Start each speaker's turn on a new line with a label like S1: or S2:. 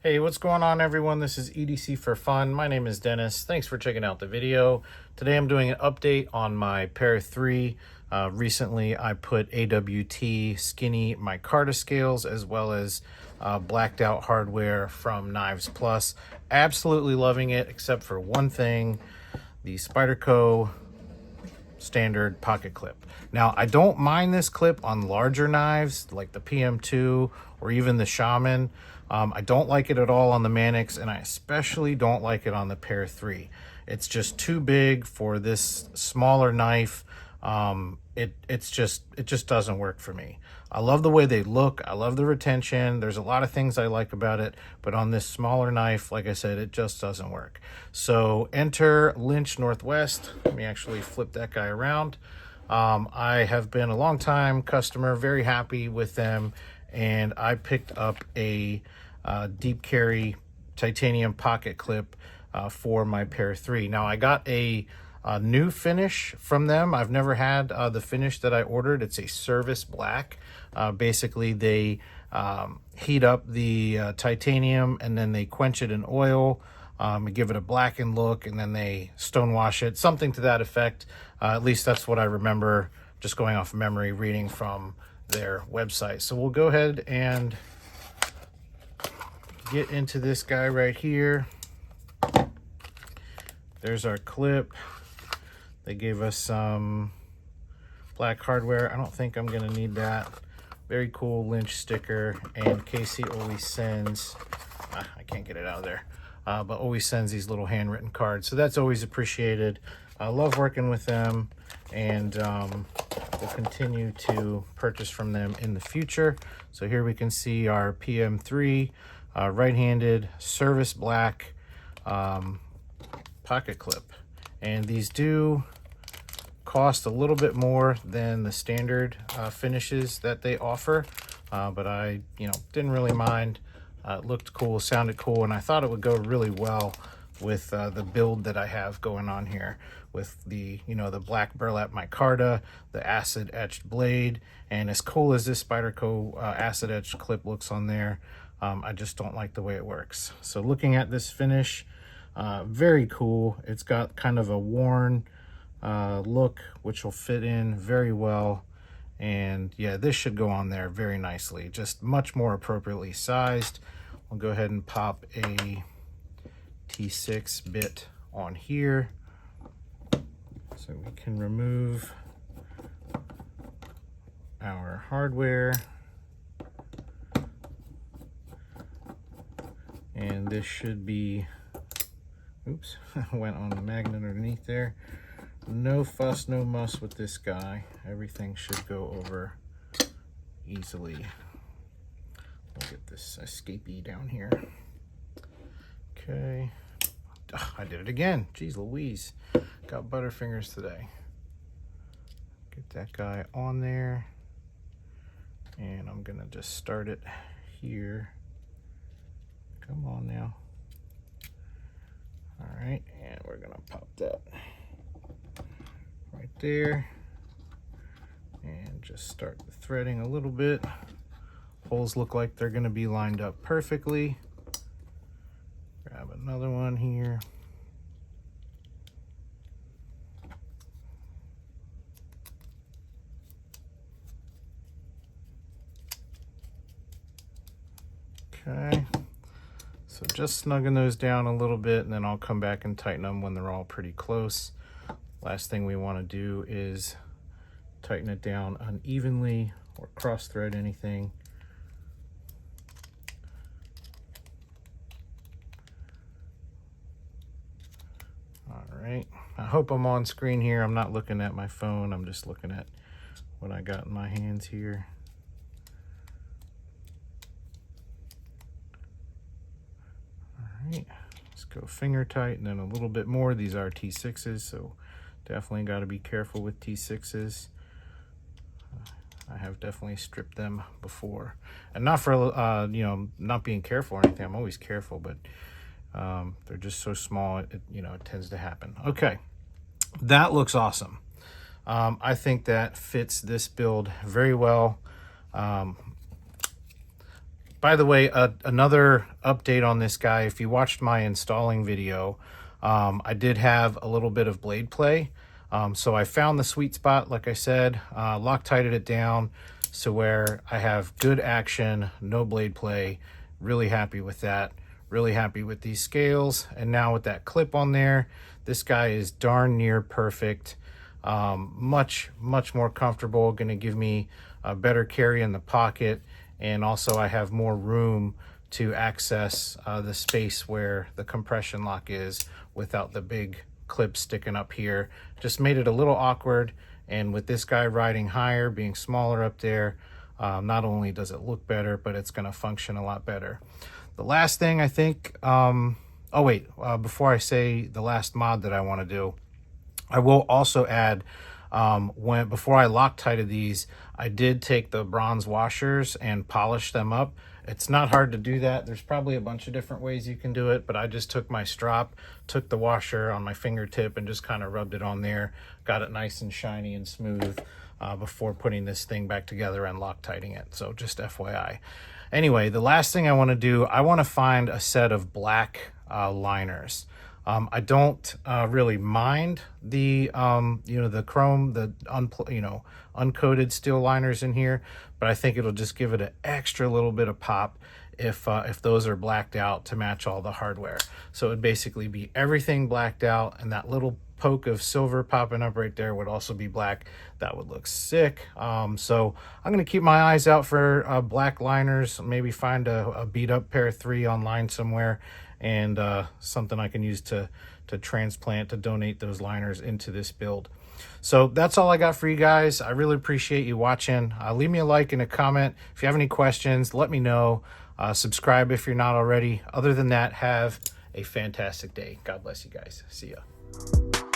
S1: Hey, what's going on, everyone? This is EDC for Fun. My name is Dennis. Thanks for checking out the video. Today I'm doing an update on my Pair 3. Recently I put AWT skinny micarta scales as well as blacked out hardware from Knives Plus. Absolutely loving it, except for one thing, the Spyderco standard pocket clip. Now, I don't mind this clip on larger knives like the PM2 or even the Shaman. I don't like it at all on the Manix, and I especially don't like it on the Pair 3. It's just too big for this smaller knife. It just doesn't work for me. I love the way they look. I love the retention. There's a lot of things I like about it, but on this smaller knife, like I said, it just doesn't work. So enter Lynch Northwest. Let me actually flip that guy around. I have been a long time customer, very happy with them, and I picked up a deep carry titanium pocket clip for my Pair 3. Now, I got a new finish from them. I've never had the finish that I ordered. It's a service black. Basically, they heat up the titanium and then they quench it in oil, and give it a blackened look, and then they stonewash it, something to that effect. At least that's what I remember, just going off memory, reading from their website. So we'll go ahead and get into this guy right here. There's our clip. They gave us some black hardware. I don't think I'm gonna need that. Very cool Lynch sticker, and Casey always sends, I can't get it out of there, but always sends these little handwritten cards. So that's always appreciated. I love working with them, and we'll continue to purchase from them in the future. So here we can see our PM3 right-handed service black pocket clip, and these do cost a little bit more than the standard finishes that they offer, but I didn't really mind. It looked cool, sounded cool, and I thought it would go really well with the build that I have going on here with the the black burlap micarta, the acid etched blade, and as cool as this Spyderco acid etched clip looks on there, I just don't like the way it works. So looking at this finish, very cool. It's got kind of a worn look, which will fit in very well. And yeah, this should go on there very nicely, just much more appropriately sized. We'll go ahead and pop a T6 bit on here so we can remove our hardware. And this should be, oops, went on the magnet underneath there. No fuss, no muss with this guy. Everything should go over easily. We'll get this escapee down here. Okay. I did it again. Jeez Louise. Got butterfingers today. Get that guy on there. And I'm gonna just start it here. Come on now. All right, and we're gonna pop that right there and just start the threading a little bit. Holes look like they're gonna be lined up perfectly. Grab another one here. Okay. So just snugging those down a little bit, and then I'll come back and tighten them when they're all pretty close. Last thing we want to do is tighten it down unevenly or cross thread anything. All right, I hope I'm on screen here. I'm not looking at my phone. I'm just looking at what I got in my hands here. Let's go finger tight and then a little bit more. These are T6s, so definitely got to be careful with T6s. I have definitely stripped them before, and not for not being careful or anything. I'm always careful, but they're just so small, it tends to happen. Okay, that looks awesome. I think that fits this build very well. By the way, another update on this guy. If you watched my installing video, I did have a little bit of blade play. So I found the sweet spot, like I said, Loctited it down so where I have good action, no blade play. Really happy with that. Really happy with these scales. And now with that clip on there, this guy is darn near perfect. Much more comfortable. Going to give me a better carry in the pocket. And also I have more room to access the space where the compression lock is without the big clip sticking up here. Just made it a little awkward. And with this guy riding higher, being smaller up there, not only does it look better, but it's going to function a lot better. The last thing I think, before I say the last mod that I want to do, I will also add, before I Loctited these, I did take the bronze washers and polish them up. It's not hard to do that. There's probably a bunch of different ways you can do it, but I just took my strop, took the washer on my fingertip and just kind of rubbed it on there, got it nice and shiny and smooth before putting this thing back together and Loctiting it. So just FYI. Anyway, the last thing I want to do, I want to find a set of black liners. I don't really mind the the chrome, the uncoated steel liners in here, but I think it'll just give it an extra little bit of pop if those are blacked out to match all the hardware. So it would basically be everything blacked out, and that little poke of silver popping up right there would also be black. That would look sick. So I'm going to keep my eyes out for black liners, maybe find a beat up pair 3 online somewhere, and something I can use to transplant, to donate those liners into this build. So that's all I got for you guys. I really appreciate you watching. Leave me a like and a comment. If you have any questions, let me know. Subscribe if you're not already. Other than that, have a fantastic day. God bless you guys. See ya.